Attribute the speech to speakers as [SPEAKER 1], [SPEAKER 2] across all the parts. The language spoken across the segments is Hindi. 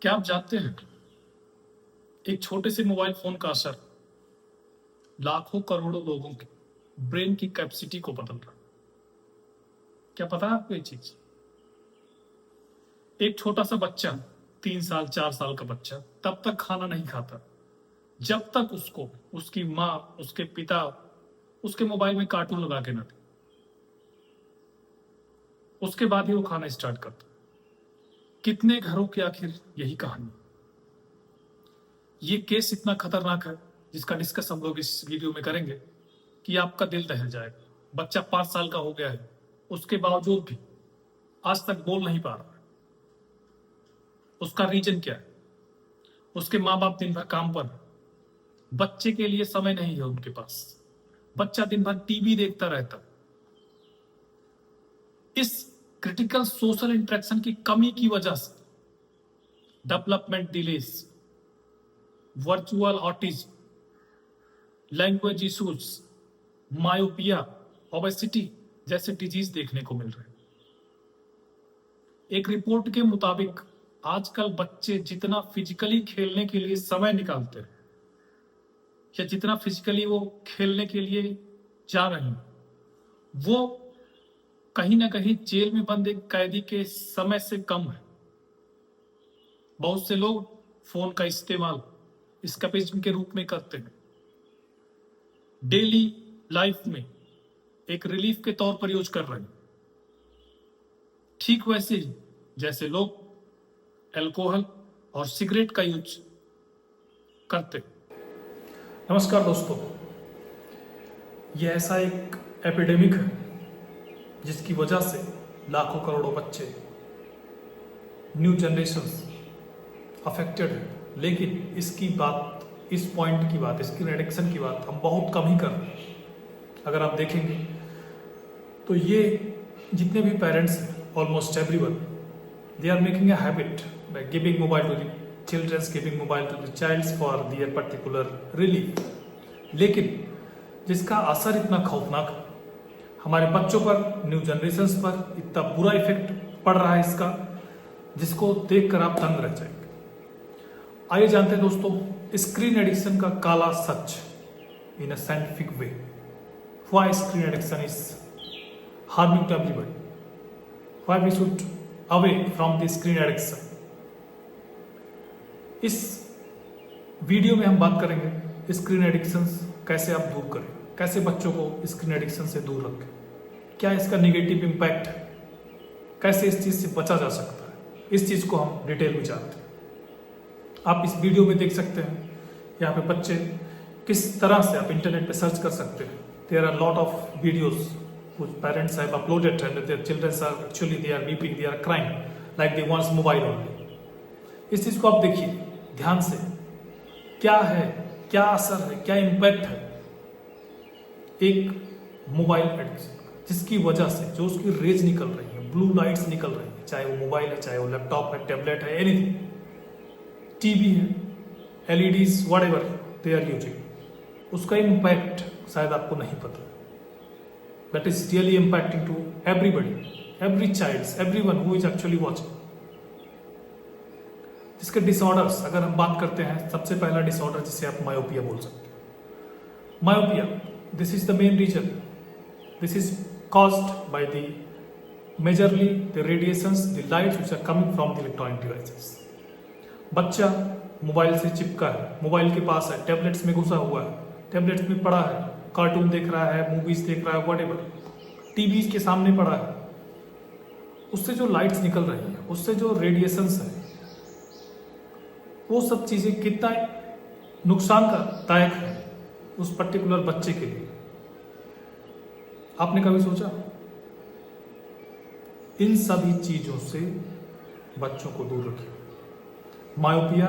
[SPEAKER 1] क्या आप जानते हैं एक छोटे से मोबाइल फोन का असर लाखों करोड़ों लोगों के ब्रेन की कैपेसिटी को बदल रहा है। क्या पता है आपको ये चीज? एक छोटा सा बच्चा 3 साल 4 साल का बच्चा तब तक खाना नहीं खाता जब तक उसको उसकी माँ उसके पिता उसके मोबाइल में कार्टून लगा के न दे। उसके बाद ही वो खाना स्टार्ट करता। कितने घरों की आखिर यही कहानी। ये केस इतना खतरनाक है जिसका डिस्कस हम लोग इस वीडियो में करेंगे कि आपका दिल दहल जाएगा। बच्चा 5 साल का हो गया है, उसके बावजूद भी आज तक बोल नहीं पा रहा है। उसका रीजन क्या है? उसके माँ बाप दिन भर काम पर, बच्चे के लिए समय नहीं है उनके पास। बच्चा दिन भर टीवी देखता रहता। इस क्रिटिकल सोशल इंटरेक्शन की कमी की वजह से development delays, virtual autism, language issues, myopia, obesity जैसे डिजीज देखने को मिल रहे हैं। एक रिपोर्ट के मुताबिक आजकल बच्चे जितना फिजिकली खेलने के लिए समय निकालते हैं या जितना फिजिकली वो खेलने के लिए जा रहे हैं, वो कहीं ना कहीं जेल में बंद एक कैदी के समय से कम है। बहुत से लोग फोन का इस्तेमाल एस्केपिज्म के रूप में करते हैं, डेली लाइफ में एक रिलीफ के तौर पर यूज कर रहे हैं। ठीक वैसे ही जैसे लोग अल्कोहल और सिगरेट का यूज करते। नमस्कार दोस्तों, यह ऐसा एक एपिडेमिक है जिसकी वजह से लाखों करोड़ों बच्चे, न्यू जनरेशंस अफेक्टेड है। लेकिन इसकी बात, इस पॉइंट की बात, स्क्रीन एडिक्शन की बात हम बहुत कम ही कर रहे हैं। अगर आप देखेंगे तो ये जितने भी पेरेंट्स हैं, almost everyone, they are making a habit by giving mobile to the children, giving mobile to the child for their particular relief. लेकिन जिसका असर इतना खौफनाक है हमारे बच्चों पर, न्यू जनरेशंस पर, इतना बुरा इफेक्ट पड़ रहा है इसका, जिसको देखकर आप दंग रह जाएंगे। आइए जानते हैं दोस्तों स्क्रीन एडिक्शन का काला सच in a scientific way. Why screen addiction is harming to everybody, why we should away from the screen addiction. इस वीडियो में हम बात करेंगे स्क्रीन एडिक्शन कैसे आप दूर करें, कैसे बच्चों को स्क्रीन एडिक्शन से दूर रखें, क्या इसका नेगेटिव इम्पैक्ट है, कैसे इस चीज से बचा जा सकता है। इस चीज को हम डिटेल में जानते हैं। आप इस वीडियो में देख सकते हैं यहाँ पे बच्चे किस तरह से, आप इंटरनेट पे सर्च कर सकते हैं। There are lot of videos which parents have uploaded and their children are actually they are weeping, they are crying like they want mobile only. इस चीज को आप देखिए ध्यान से, क्या है, क्या असर है, क्या इम्पैक्ट है एक मोबाइल एडिक्शन का, जिसकी वजह से जो उसकी रेज निकल रही है, ब्लू लाइट्स निकल रही है, चाहे वो मोबाइल है, चाहे वो लैपटॉप है, टैबलेट है, एनीथिंग, टीवी है, LEDs, whatever they are using, उसका इम्पैक्ट शायद आपको नहीं पता। That is really impacting to everybody, every child, everyone who is actually watching. इसके डिसऑर्डर्स अगर हम बात करते हैं, सबसे पहला डिसऑर्डर जिसे आप मायोपिया बोल सकते हैं। Myopia, this is the main reason, this is caused by the majorly the radiations, the lights which are coming from the electronic devices. बच्चा मोबाइल से चिपका है, मोबाइल के पास है, टैबलेट्स में घुसा हुआ है, टैबलेट्स में पड़ा है, कार्टून देख रहा है, मूवीज देख रहा है, व्हाटएवर, टीवी के सामने पड़ा है, उससे जो लाइट्स निकल रही हैं, उससे जो रेडिएशंस है, वो सब चीजें कितना नुकसानदायक है उस पर्टिकुलर बच्चे के लिए, आपने कभी सोचा? इन सभी चीजों से बच्चों को दूर रखिए। मायोपिया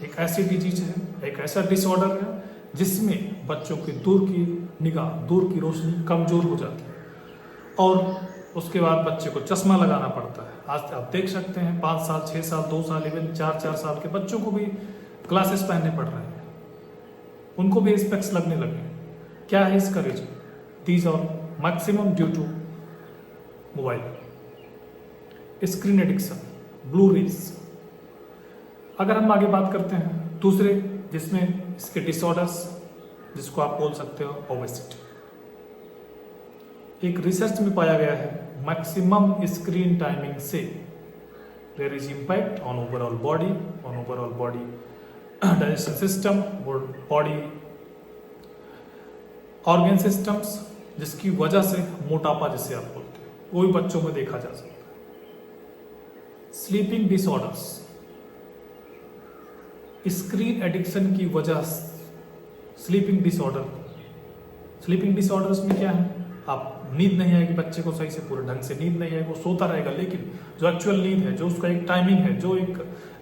[SPEAKER 1] एक ऐसी डिजीज है, एक ऐसा डिसऑर्डर है जिसमें बच्चों की दूर की निगाह, दूर की रोशनी कमजोर हो जाती है और उसके बाद बच्चे को चश्मा लगाना पड़ता है। आज आप देख सकते हैं 5 साल, 6 साल, 2 साल, इवन 4 साल के बच्चों को भी ग्लासेस पहनने पड़ रहे हैं, उनको भी स्पेक्स लगने लगे। क्या है इसका reason? These are maximum due to mobile, screen addiction, blue rays, अगर हम आगे बात करते हैं दूसरे, जिसमें इसके डिसऑर्डर्स, जिसको आप बोल सकते हो ओबेसिटी। एक रिसर्च में पाया गया है मैक्सिमम स्क्रीन टाइमिंग से there is impact on overall body digestion system, body organ systems, जिसकी वजह से मोटापा जिसे आप बोलते हैं वो भी बच्चों में देखा जा सकता है। स्लीपिंग डिसऑर्डर्स, स्क्रीन एडिक्शन की वजह से स्लीपिंग डिसऑर्डर्स में क्या है, आप नींद नहीं आएगी बच्चे को सही से, पूरे ढंग से नींद नहीं आएगी, वो सोता रहेगा, लेकिन जो एक्चुअल नींद है, जो उसका एक टाइमिंग है, जो एक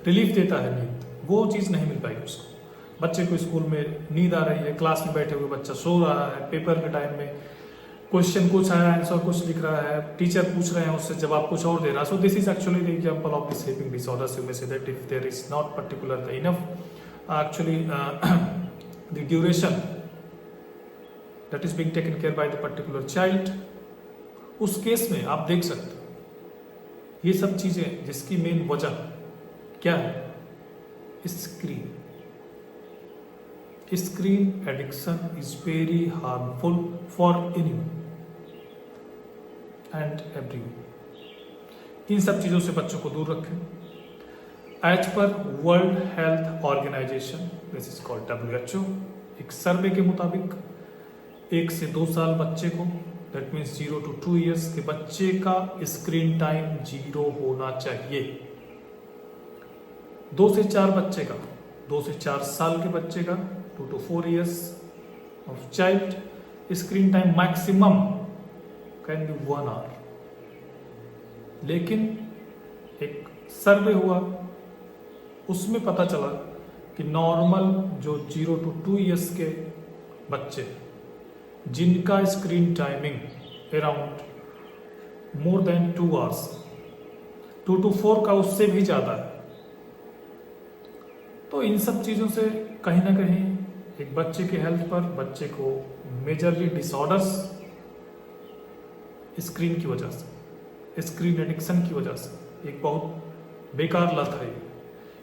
[SPEAKER 1] रिलीफ देता है नींद, वो चीज़ नहीं मिल पाएगी उसको। बच्चे को स्कूल में नींद आ रही है, क्लास में बैठे हुए बच्चा सो रहा है, पेपर के टाइम में क्वेश्चन कुछ आया, आंसर कुछ लिख रहा है, टीचर पूछ रहे हैं उससे जवाब कुछ और दे रहा है। So this is actually the example of the sleeping disorders. You may say that if there is not particular enough actually the duration that is being taken care by the particular child, उस केस में आप देख सकते हो ये सब चीजें, जिसकी मेन वजह क्या है, screen addiction is very harmful for anyone and everyone. इन सब चीजों से बच्चों को दूर रखें। एज पर world health organization, this is called WHO, एक सर्वे के मुताबिक 1 से 2 साल बच्चे को, दैट मीन्स 0 to 2 years के बच्चे का स्क्रीन टाइम 0 होना चाहिए। 2 से 4 बच्चे का, 2 से 4 साल के बच्चे का, 2 to 4 years of child, screen time maximum can be 1 hour। लेकिन एक सर्वे हुआ, उसमें पता चला कि नॉर्मल जो 0 to 2 years के बच्चे, जिनका screen timing around more than 2 hours, 2 to 4 का उससे भी ज्यादा है। तो इन सब चीजों से कहीं ना कहीं एक बच्चे के हेल्थ पर, बच्चे को मेजरली डिसऑर्डर्स स्क्रीन की वजह से, स्क्रीन एडिक्शन की वजह से, एक बहुत बेकार लत है।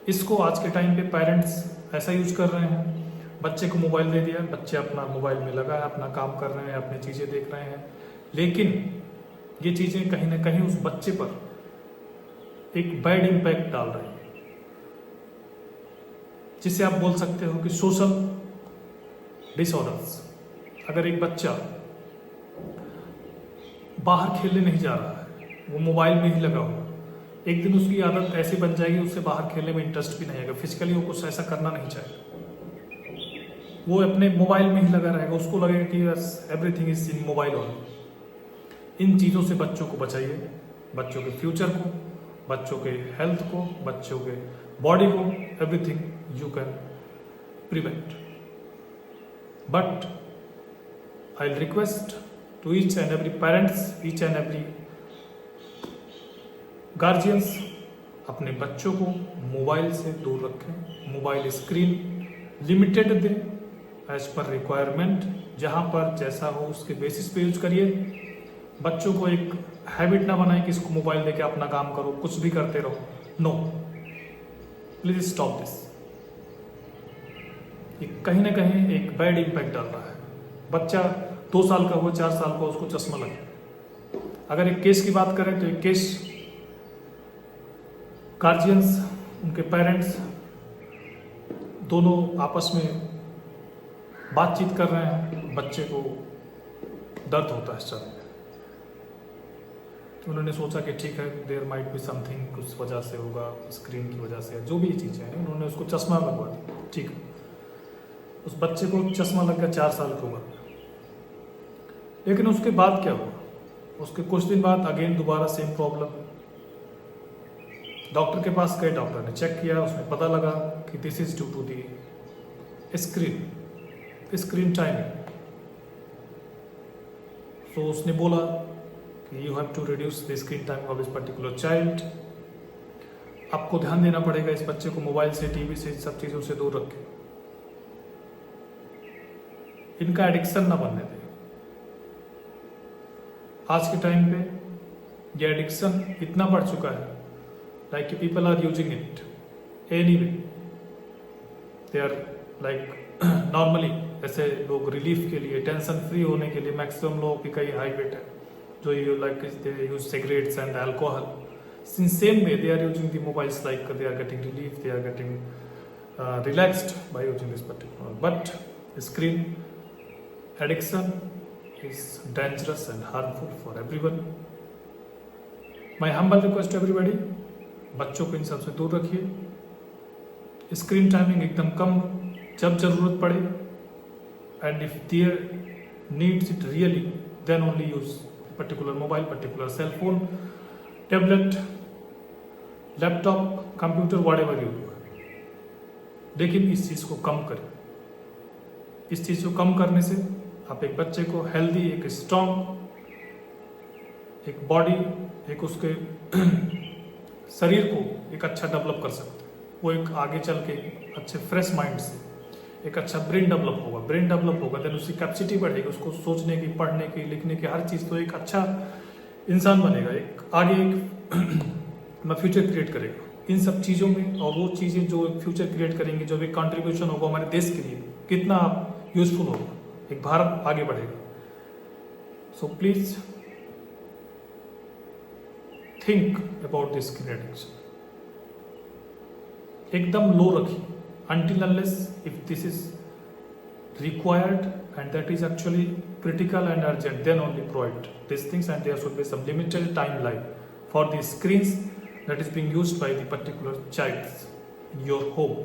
[SPEAKER 1] इसको आज के टाइम पे पेरेंट्स ऐसा यूज कर रहे हैं, बच्चे को मोबाइल दे दिया, बच्चे अपना मोबाइल में लगा है, अपना काम कर रहे हैं, अपनी चीजें देख रहे हैं, लेकिन ये चीजें कहीं ना कहीं उस बच्चे पर एक बैड इम्पैक्ट डाल रही है, जिसे आप बोल सकते हो कि सोशल डिसऑर्डर्स। अगर एक बच्चा बाहर खेलने नहीं जा रहा है, वो मोबाइल में ही लगा हुआ, एक दिन उसकी आदत ऐसी बन जाएगी, उससे बाहर खेलने में इंटरेस्ट भी नहीं आएगा, फिजिकली वो कुछ ऐसा करना नहीं चाहेगा, वो अपने मोबाइल में ही लगा रहेगा, उसको लगेगा कि बस everything is in mobile only. इन चीज़ों से बच्चों को बचाइए, बच्चों के फ्यूचर को, बच्चों के हेल्थ को, बच्चों के बॉडी को, everything you can prevent. But I will request to each and every parents, each and every guardians, अपने बच्चों को मोबाइल से दूर रखें, मोबाइल स्क्रीन लिमिटेड दें एज पर रिक्वायरमेंट, जहाँ पर जैसा हो उसके बेसिस पे यूज करिए। बच्चों को एक हैबिट ना बनाए कि इसको मोबाइल देके अपना काम करो, कुछ भी करते रहो, नो, प्लीज स्टॉप दिस। ये कहीं ना कहीं एक बैड इम्पैक्ट डाल रहा है। बच्चा 2 साल का हुआ, 4 साल का, उसको चश्मा लगे। अगर एक केस की बात करें तो एक केस गार्जियंस, उनके पेरेंट्स दोनों आपस में बातचीत कर रहे हैं, बच्चे को दर्द होता है सर में, तो उन्होंने सोचा कि ठीक है, देयर माइट बी समथिंग, कुछ वजह से होगा, स्क्रीन की वजह से, जो भी चीज़ें हैं, उन्होंने उसको चश्मा लगवा दिया। ठीक है, उस बच्चे को चश्मा लग गया 4 साल की उम्र में। लेकिन उसके बाद क्या हुआ, उसके कुछ दिन बाद अगेन दोबारा सेम प्रॉब्लम। डॉक्टर के पास गए, डॉक्टर ने चेक किया, उसमें पता लगा कि this is due to the screen timing. तो उसने बोला कि you have to reduce the screen time of this particular child. आपको ध्यान देना पड़ेगा, इस बच्चे को मोबाइल से, टीवी से, इन सब चीजों से दूर रखें, इनका एडिक्शन ना बनने दें। आज के टाइम पे ये एडिक्शन इतना बढ़ चुका है, like people are using it anyway. They are like normally ऐसे लोग रिलीफ के लिए, टेंशन फ्री होने के लिए, मैक्सिमम लोगों की कई हाई वेट है जो you like they use cigarettes and alcohol. In same way they are using the mobiles, like they are getting relief, they are getting relaxed by using this particular. But screen addiction is dangerous and harmful for everyone. My humble request to everybody, बच्चों को इन सब से दूर रखिए. स्क्रीन टाइमिंग एकदम कम, जब जरूरत पड़े, and if there needs it really, then only use particular mobile, particular cell phone, tablet, laptop, computer, whatever you do. लेकिन इस चीज को कम करें. इस चीज को कम करने से आप एक बच्चे को हेल्दी, एक स्ट्रॉन्ग, एक बॉडी, एक उसके शरीर को एक अच्छा डेवलप कर सकते हैं. वो एक आगे चल के अच्छे फ्रेश माइंड से एक अच्छा ब्रेन डेवलप होगा. ब्रेन डेवलप होगा देन उसकी कैपेसिटी बढ़ेगी, उसको सोचने की, पढ़ने की, लिखने की, हर चीज़. तो एक अच्छा इंसान बनेगा, एक आगे एक फ्यूचर क्रिएट करेगा इन सब चीज़ों में. और वो चीज़ें जो फ्यूचर क्रिएट करेंगी, जो भी कंट्रीब्यूशन होगा हमारे देश के लिए, कितना यूजफुल होगा, एक भारत आगे बढ़ेगा. So please think about this screen addiction. एकदम लो रखिए until unless if this is required and that is actually critical and urgent, then only provide these things, and there should be some limited timeline for the screens that is being used by the particular child in your home.